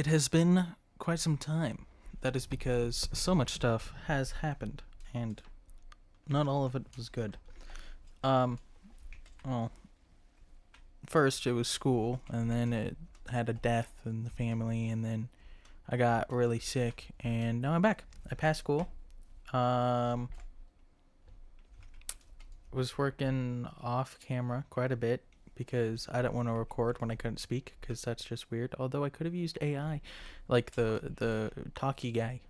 It has been quite some time. That is because so much stuff has happened, and not all of it was good. Um, well, first it was school, and then it had a death in the family, and then I got really sick, and now I'm back. I passed school. Um, was working off camera quite a bit because I didn't want to record when I couldn't speak because that's just weird. Although I could have used AI, like the talkie guy.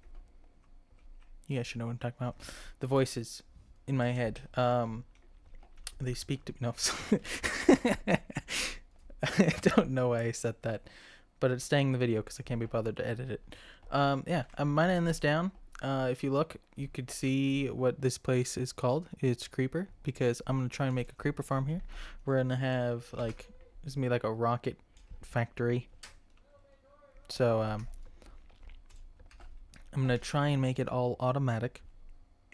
You guys should know what I'm talking about. The voices in my head. They speak to no. I don't know why I said that, but it's staying in the video because I can't be bothered to edit it. Yeah, I'm mining this down. If you look, you could see what this place is called. It's Creeper because I'm gonna try and make a creeper farm here. We're gonna have like this is gonna be like a rocket factory. So I'm gonna try and make it all automatic.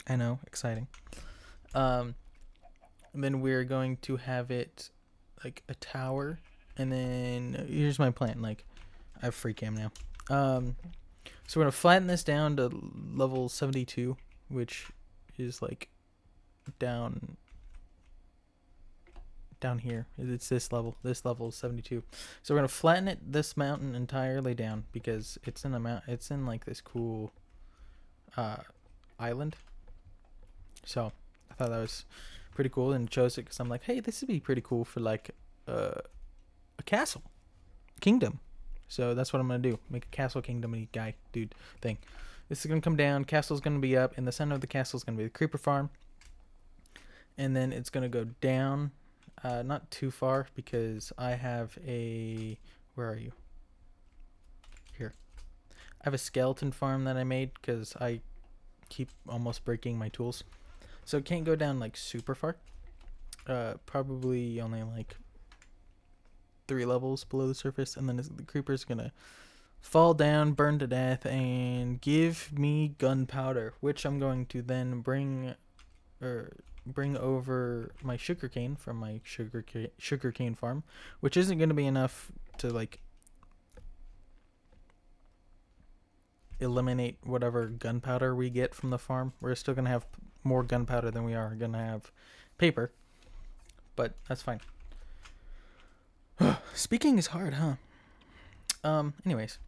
I know, exciting. And then we're going to have it like a tower, and then here's my plan. Like, I have free cam now. So we're gonna flatten this down to level 72, which is like down here. It's this level. This level is 72. So we're gonna flatten this mountain entirely down because it's in it's in like this cool island. So I thought that was pretty cool and chose it because I'm like, hey, this would be pretty cool for like a castle kingdom. So that's what I'm gonna do. Make a castle kingdom guy dude thing. This is gonna come down. Castle's gonna be up. In the center of the castle is gonna be the creeper farm. And then it's gonna go down, not too far because I have a. Where are you? Here. I have a skeleton farm that I made because I keep almost breaking my tools. So it can't go down like super far. Probably only like 3 levels below the surface, and then the creeper's gonna fall down, burn to death, and give me gunpowder, which I'm going to then bring over my sugarcane from my sugarcane farm, which isn't going to be enough to like eliminate whatever gunpowder we get from the farm. We're still going to have more gunpowder than we are going to have paper, but that's fine. Speaking is hard, huh? Anyways,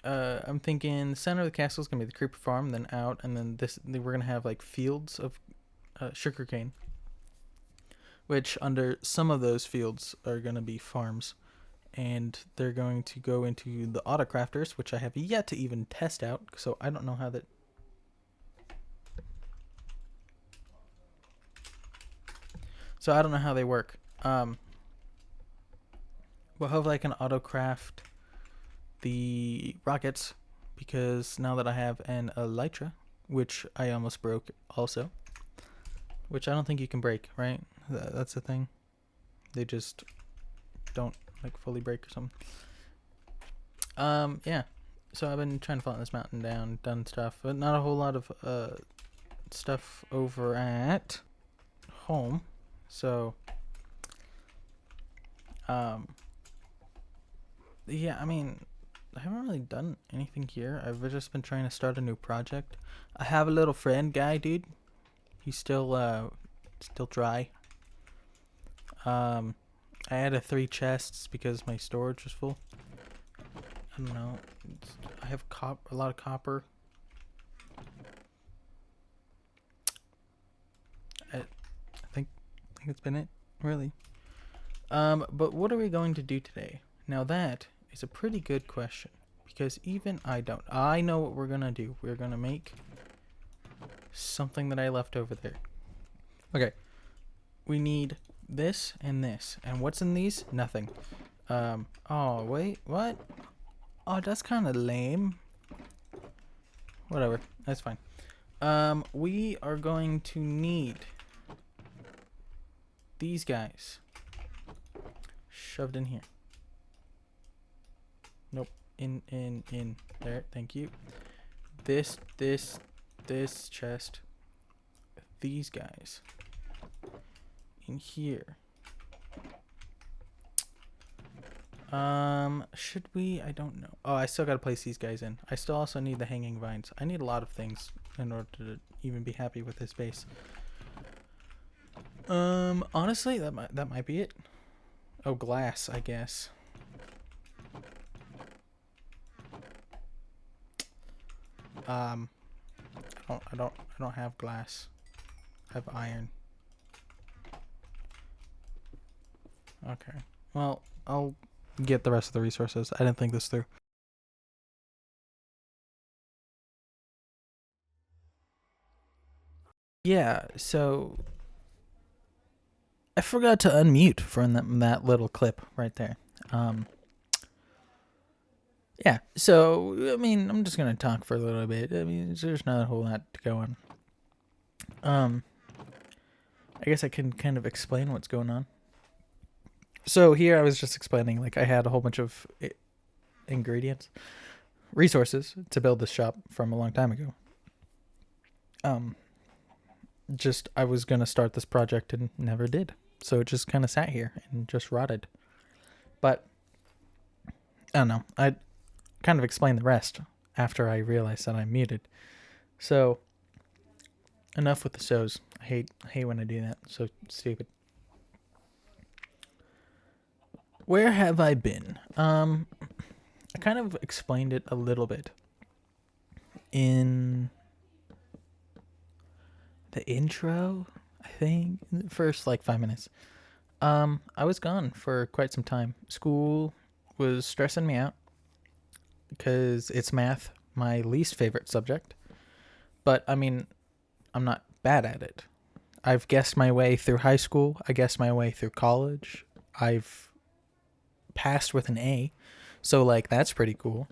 I'm thinking the center of the castle is gonna be the creeper farm, then out, and then we're gonna have like fields of sugarcane, which under some of those fields are gonna be farms, and they're going to go into the autocrafters, which I have yet to even test out, so I don't know how that. So I don't know how they work. Well, hopefully I can autocraft the rockets because now that I have an elytra, which I almost broke also, which I don't think you can break, right? That's the thing. They just don't like fully break or something. Yeah. So I've been trying to flatten this mountain down, done stuff, but not a whole lot of stuff over at home. So yeah, I mean, I haven't really done anything here. I've just been trying to start a new project. I have a little friend guy, dude. He's still dry. I added 3 chests because my storage was full. I don't know. I have a lot of copper. I think that's been it, really. But what are we going to do today? Now that is a pretty good question because even I don't. I know what we're gonna do. We're gonna make something that I left over there. Okay. We need this and this. And what's in these? Nothing. Oh, wait, what? Oh, that's kind of lame. Whatever. That's fine. We are going to need these guys shoved in here. Nope. In. There. Thank you. This chest. These guys. In here. Should we? I don't know. Oh, I still gotta place these guys in. I still also need the hanging vines. I need a lot of things in order to even be happy with this base. Honestly, that might be it. Oh, glass, I guess. I don't have glass. I have iron. Okay. Well, I'll get the rest of the resources. I didn't think this through. Yeah, so I forgot to unmute from that little clip right there. Um, yeah, so I mean, I'm just gonna talk for a little bit. I mean, there's not a whole lot to go on. Um, I guess I can kind of explain what's going on. So here I was just explaining, like I had a whole bunch of ingredients, resources to build this shop from a long time ago. Just I was gonna start this project and never did, so it just kind of sat here and just rotted. But I don't know. I kind of explained the rest after I realized that I'm muted. So enough with the shows. I hate when I do that. So stupid. Where have I been? I kind of explained it a little bit in the intro, I think, in the first like 5 minutes. I was gone for quite some time. School was stressing me out because it's math, my least favorite subject. But I mean, I'm not bad at it. I've guessed my way through high school. I guessed my way through college. I've passed with an A. So like that's pretty cool.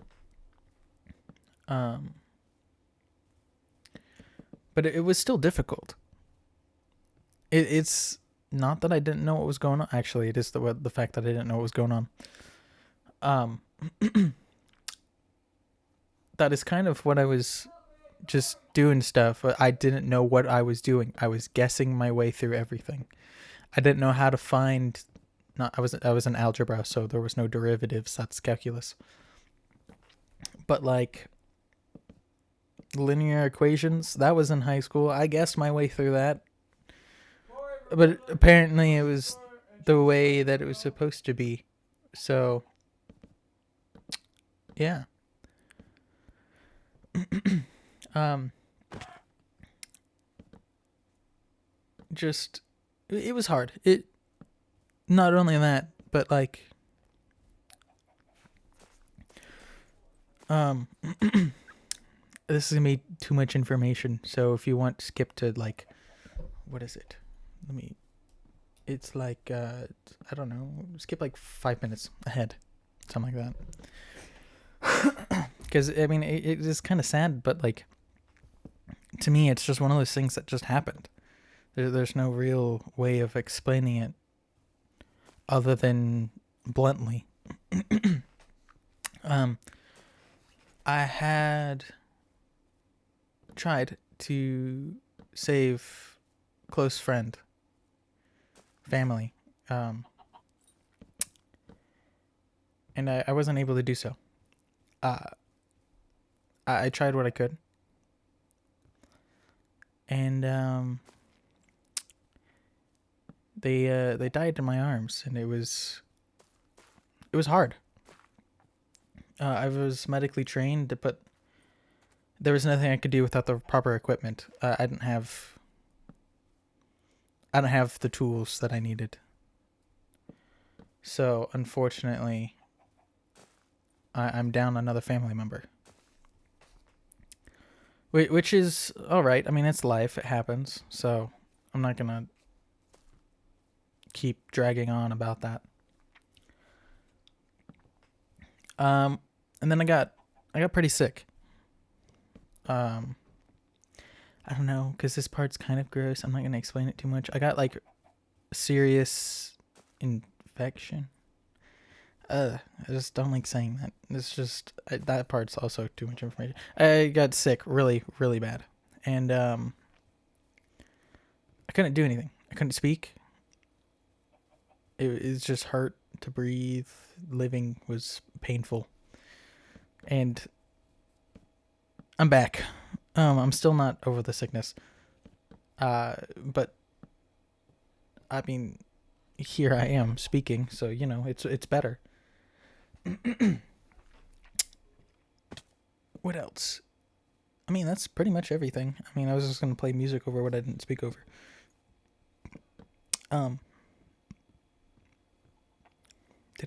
But it was still difficult. It's not that I didn't know what was going on. Actually, it is the fact that I didn't know what was going on. That is kind of what I was just doing stuff. I didn't know what I was doing. I was guessing my way through everything. I didn't know how to find. Not I was in algebra, so there was no derivatives. That's calculus. But like linear equations, that was in high school. I guessed my way through that. But apparently it was the way that it was supposed to be. So yeah. Just it was hard. It not only that, but like this is gonna be too much information. So if you want, skip to like, what is it? It's like I don't know. Skip like 5 minutes ahead, something like that. Because I mean, it is kind of sad, but like to me, it's just one of those things that just happened. There's no real way of explaining it other than bluntly. I had tried to save close friend, family, and I wasn't able to do so. I tried what I could, and they died in my arms, and it was hard. I was medically trained, but there was nothing I could do without the proper equipment. I didn't have the tools that I needed. So unfortunately, I'm down another family member. Which is all right. I mean, it's life. It happens. So I'm not gonna keep dragging on about that. And then I got pretty sick. I don't know, because this part's kind of gross. I'm not gonna explain it too much. I got like serious infection. I just don't like saying that. It's just that part's also too much information. I got sick really, really bad, and I couldn't do anything. I couldn't speak. It just hurt to breathe. Living was painful. And I'm back. I'm still not over the sickness. But I mean, here I am speaking, so you know, it's better. What else? I mean, that's pretty much everything. I mean, I was just gonna play music over what I didn't speak over. Um,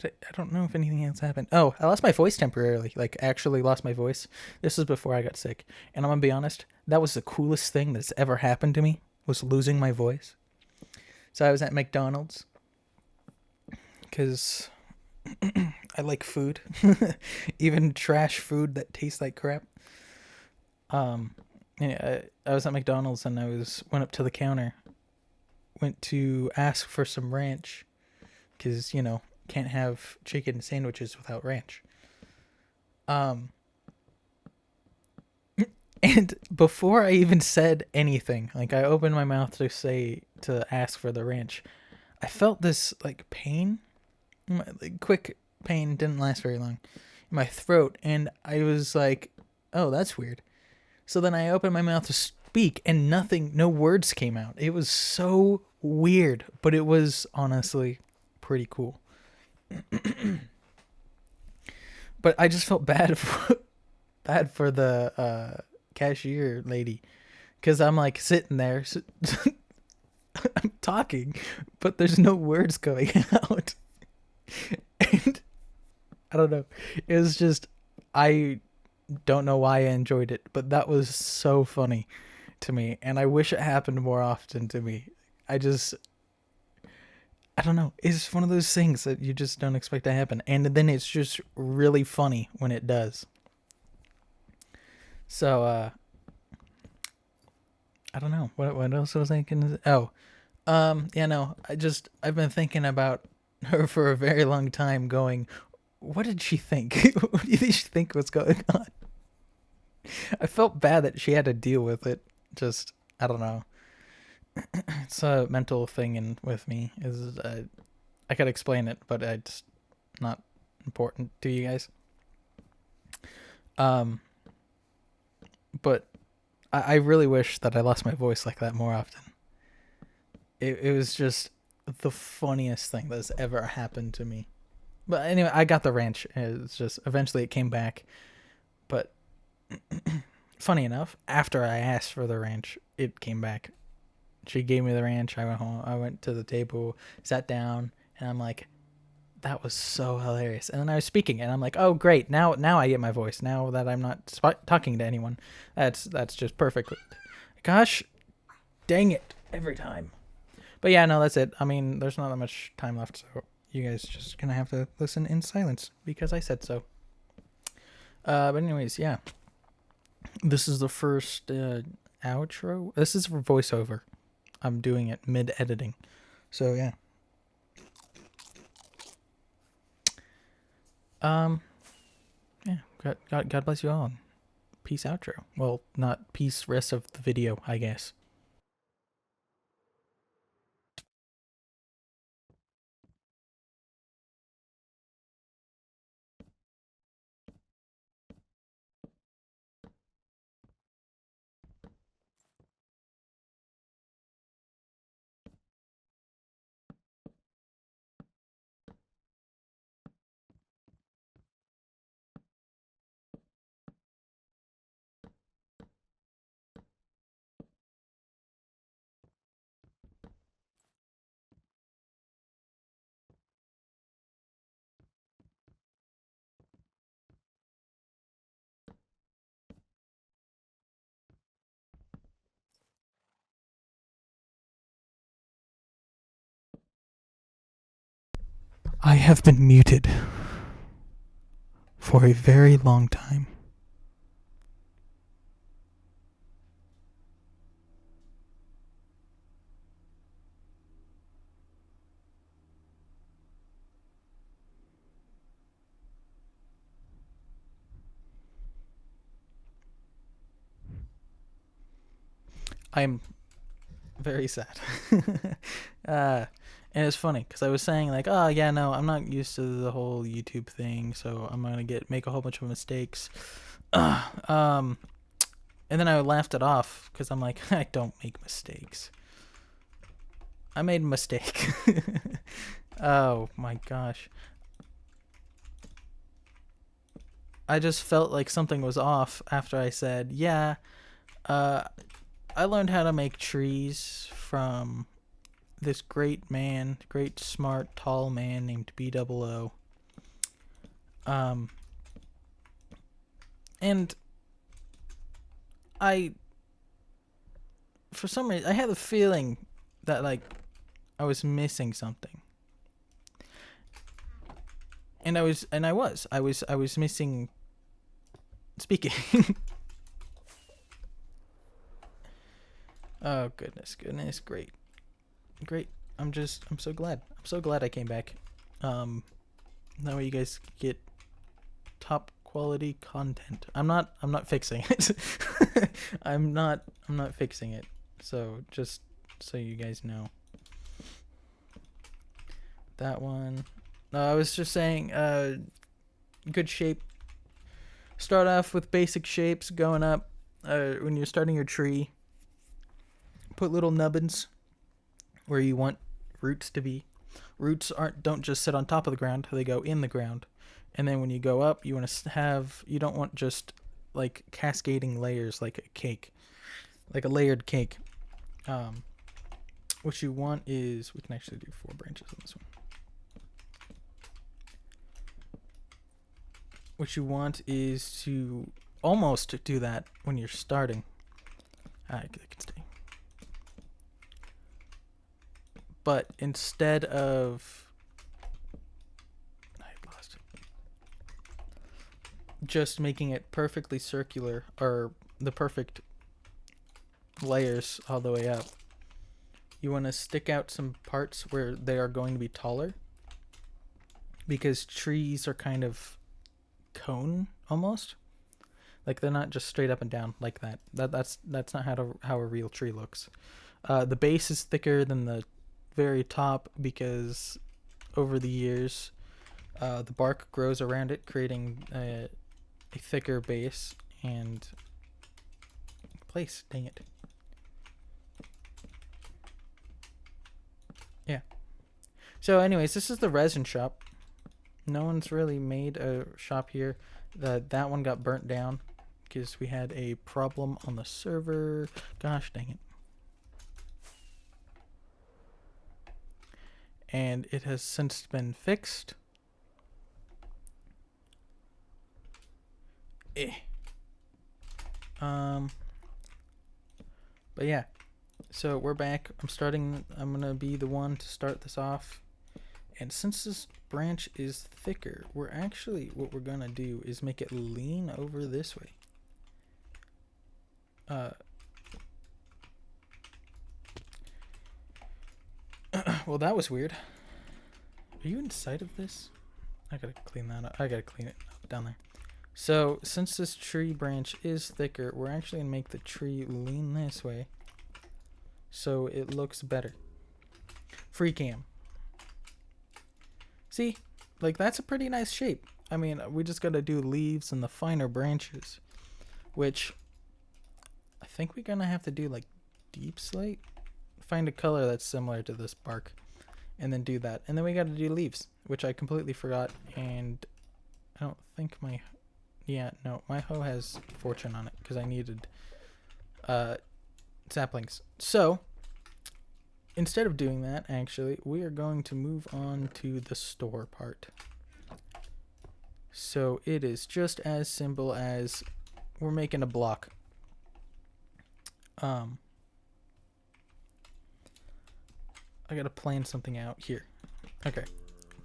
I don't know if anything else happened. Oh, I lost my voice temporarily. Like, actually lost my voice. This was before I got sick. And I'm gonna be honest, that was the coolest thing that's ever happened to me, was losing my voice. So I was at McDonald's, because I like food. Even trash food that tastes like crap. Yeah, I was at McDonald's and went up to the counter, went to ask for some ranch, because, you know, can't have chicken sandwiches without ranch. And before I even said anything, like I opened my mouth to ask for the ranch, I felt this like pain, like quick pain, didn't last very long, in my throat, and I was like, "Oh, that's weird." So then I opened my mouth to speak, and no words came out. It was so weird, but it was honestly pretty cool. But I just felt bad for the cashier lady, because I'm like sitting there, I'm talking, but there's no words going out, and I don't know. It was just, I don't know why I enjoyed it, but that was so funny to me, and I wish it happened more often to me. I don't know. It's one of those things that you just don't expect to happen, and then it's just really funny when it does. So I don't know what else was I gonna. Oh, yeah, no. I've been thinking about her for a very long time. Going, what did she think? What do you think she think was going on? I felt bad that she had to deal with it. Just, I don't know. It's a mental thing, and with me is I could explain it, but it's not important to you guys. Um, but I really wish that I lost my voice like that more often. It was just the funniest thing that's ever happened to me. But anyway, I got the ranch. It's just eventually it came back. But funny enough, after I asked for the ranch, it came back. She gave me the ranch. I went home. I went to the table, sat down, and I'm like, that was so hilarious. And then I was speaking, and I'm like, oh great, now I get my voice. Now that I'm not talking to anyone, that's just perfect. Gosh, dang it, every time. But yeah, no, that's it. I mean, there's not that much time left, so you guys just gonna have to listen in silence because I said so. But anyways, yeah, this is the first outro. This is for voiceover. I'm doing it mid editing, so yeah. Yeah. God bless you all. Peace outro. Well, not peace rest of the video, I guess. I have been muted for a very long time. I am very sad. uh, And it's funny because I was saying like, oh yeah, no, I'm not used to the whole YouTube thing, so I'm gonna make a whole bunch of mistakes. um, and then I laughed it off because I'm like, I don't make mistakes. I made a mistake. Oh my gosh. I just felt like something was off after I said, yeah, I learned how to make trees from this great man, great smart tall man named B00. And for some reason I had a feeling that like I was missing something. And I was missing speaking. Oh goodness, great. I'm so glad. I'm so glad I came back. That way you guys get top quality content. I'm not fixing it. I'm not fixing it. So just so you guys know. That one. No, I was just saying good shape. Start off with basic shapes going up when you're starting your tree. Put little nubbins where you want roots to be. Roots don't just sit on top of the ground, they go in the ground. And then when you go up, you want to you don't want just like cascading layers like a cake, like a layered cake. What you want is, we can actually do 4 branches on this one. What you want is to almost do that when you're starting. I can stay. But instead of just making it perfectly circular, or the perfect layers all the way up, you want to stick out some parts where they are going to be taller, because trees are kind of cone almost, like they're not just straight up and down like that. That's not how a real tree looks. The base is thicker than the very top because over the years the bark grows around it, creating a thicker base and place. Dang it. Yeah. So anyways, this is the resin shop. No one's really made a shop here. That one got burnt down because we had a problem on the server. Gosh dang it. And it has since been fixed. But yeah, so we're back. I'm gonna be the one to start this off. And since this branch is thicker, what we're gonna do is make it lean over this way. Well, that was weird. Are you inside of this? I gotta clean that up. I gotta clean it up down there. So, since this tree branch is thicker, we're actually gonna make the tree lean this way so it looks better. Free cam. See? Like, that's a pretty nice shape. I mean, we just gotta do leaves and the finer branches, which I think we're gonna have to do like deep slate. Find a color that's similar to this bark and then do that. And then we got to do leaves, which I completely forgot. And I don't think my hoe has fortune on it because I needed saplings. So instead of doing that, actually, we are going to move on to the store part. So it is just as simple as we're making a block. I gotta plan something out here. Okay.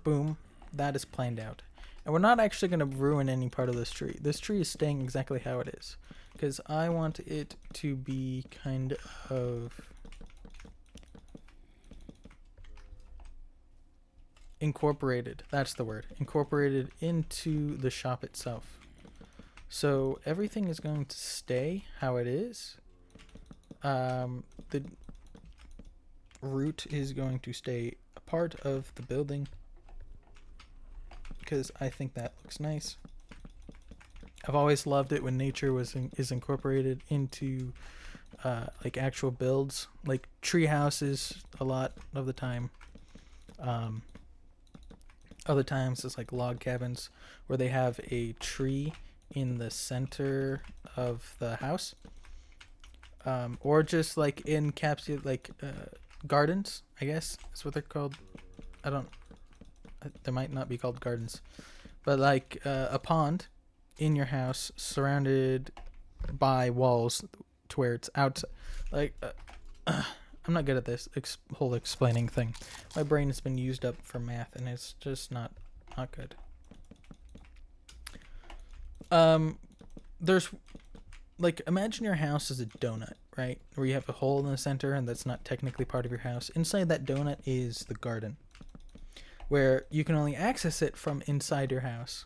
Boom. That is planned out. And we're not actually gonna ruin any part of this tree. This tree is staying exactly how it is, because I want it to be kind of incorporated. That's the word. Incorporated into the shop itself. So everything is going to stay how it is. The root is going to stay part of the building because I think that looks nice. I've always loved it when nature is incorporated into like actual builds, like tree houses a lot of the time. Other times it's like log cabins where they have a tree in the center of the house, or just like gardens, I guess is what they're called. I don't. They might not be called gardens, but like a pond in your house surrounded by walls to where it's outside. Like I'm not good at this whole explaining thing. My brain has been used up for math, and it's just not good. There's like, imagine your house is a donut, right? Where you have a hole in the center, and that's not technically part of your house. Inside that donut is the garden, where you can only access it from inside your house,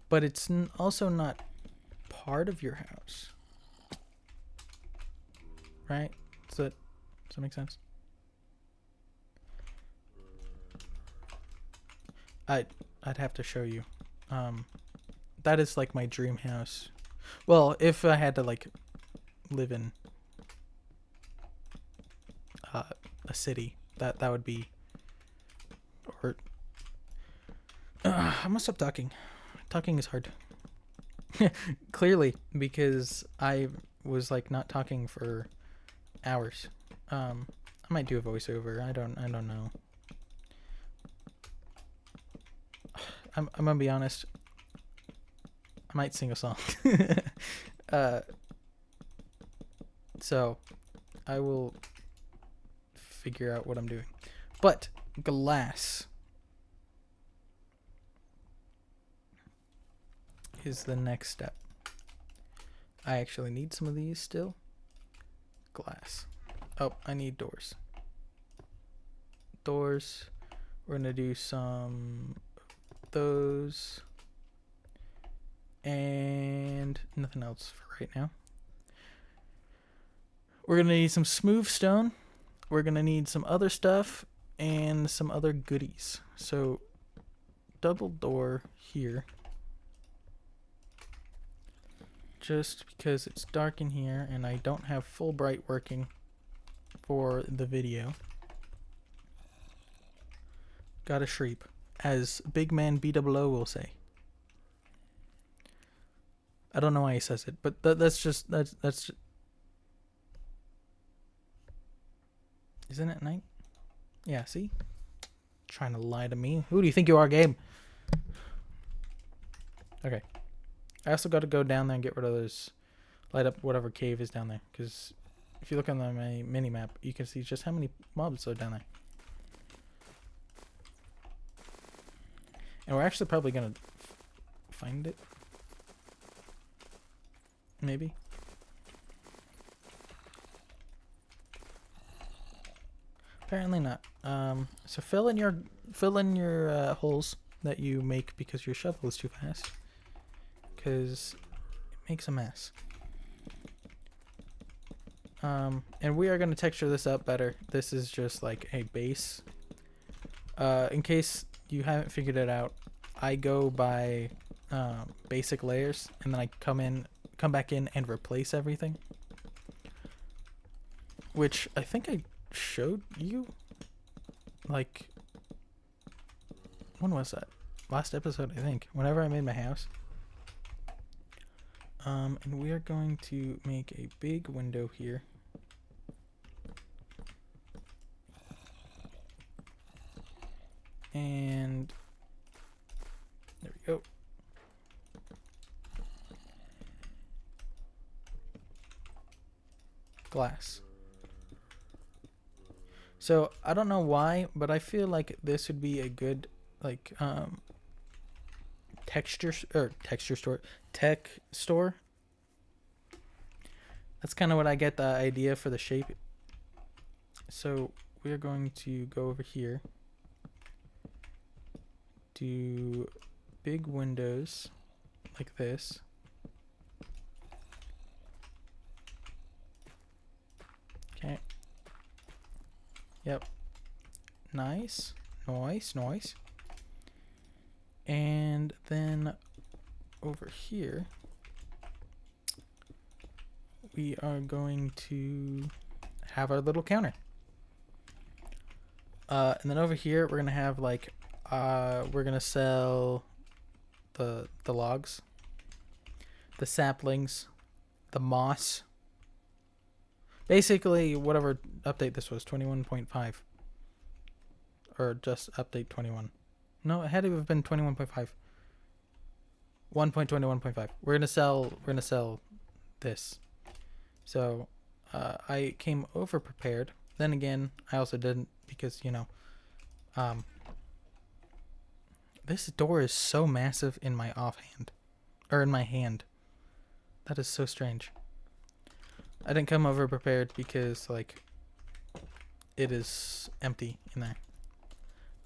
but it's also not part of your house, right? Does that make sense? I'd have to show you. That is like my dream house. Well, if I had to like live in a city, that would be. Or I'm gonna stop talking. Talking is hard. Clearly, because I was like not talking for hours. I might do a voiceover. I don't know. I'm gonna be honest. I might sing a song. So I will figure out what I'm doing. But glass is the next step. I actually need some of these still. Glass. Oh, I need doors. Doors. We're gonna do some of those. And nothing else for right now. We're gonna need some smooth stone. We're gonna need some other stuff and some other goodies. So double door here, just because it's dark in here and I don't have Fullbright working for the video. Got a shreep, as Big Man B-double-O will say. I don't know why he says it, but that's just. Isn't it night? Yeah, see? Trying to lie to me. Who do you think you are, Gabe? Okay. I also got to go down there and get rid of those. Light up whatever cave is down there. Because if you look on my mini map, you can see just how many mobs are down there. And we're actually probably going to find it. Maybe. Apparently not. So fill in your holes that you make because your shovel is too fast. Because it makes a mess. And we are going to texture this up better. This is just like a base. In case you haven't figured it out, I go by basic layers, and then I come back in and replace everything. Which I think I showed you. Like, when was that? Last episode, I think. Whenever I made my house. And we are going to make a big window here. And there we go. Glass. So I don't know why, but I feel like this would be a good like tech store. That's kind of what I get the idea for the shape. So we're going to go over here. Do big windows like this. Okay. Yep. Nice. Nice. Nice. And then over here, we are going to have our little counter. And then over here, we're going to have like, we're going to sell the logs, the saplings, the moss. Basically, whatever update this was, 21.5. Or just update 21. No, it had to have been 21.5. 1.21.5. We're gonna sell this. So I came over prepared. Then again, I also didn't because, you know, this door is so massive in my offhand. Or in my hand. That is so strange. I didn't come over prepared because, like, it is empty in there.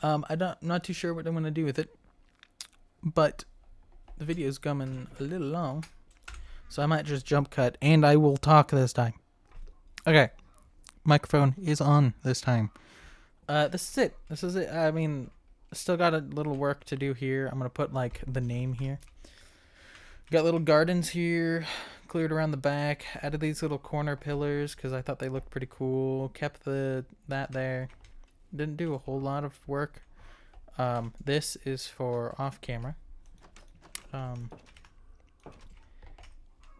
I'm not too sure what I'm going to do with it. But the video is coming a little long. So I might just jump cut and I will talk this time. Okay. Microphone is on this time. This is it. This is it. I mean, still got a little work to do here. I'm going to put, like, the name here. Got little gardens here, cleared around the back, added these little corner pillars because I thought they looked pretty cool, kept that there. Didn't do a whole lot of work. This is for off camera.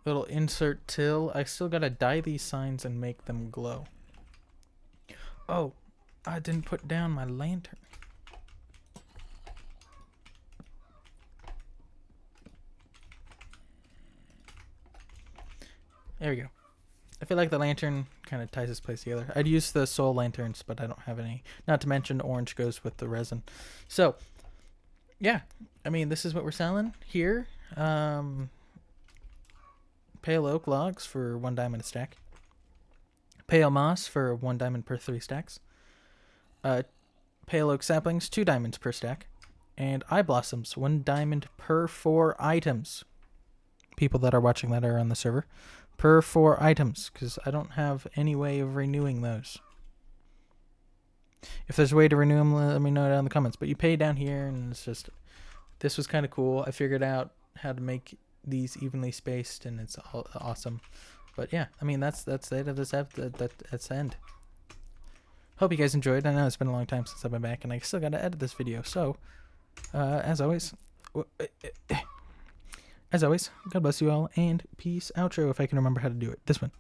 Little insert till. I still gotta dye these signs and make them glow. Oh, I didn't put down my lantern. There we go. I feel like the lantern kind of ties this place together. I'd use the soul lanterns, but I don't have any. Not to mention orange goes with the resin. So, yeah. I mean, this is what we're selling here. Pale oak logs for 1 diamond a stack. Pale moss for 1 diamond per 3 stacks. Pale oak saplings, 2 diamonds per stack. And eye blossoms, 1 diamond per 4 items. People that are watching that are on the server. Per 4 items, because I don't have any way of renewing those. If there's a way to renew them, let me know down in the comments. But you pay down here, and it's just... This was kind of cool. I figured out how to make these evenly spaced, and it's all awesome. But yeah, I mean, that's the end of this that's the end. Hope you guys enjoyed. I know it's been a long time since I've been back, and I still got to edit this video. So, as always... God bless you all, and peace. Outro if I can remember how to do it. This one.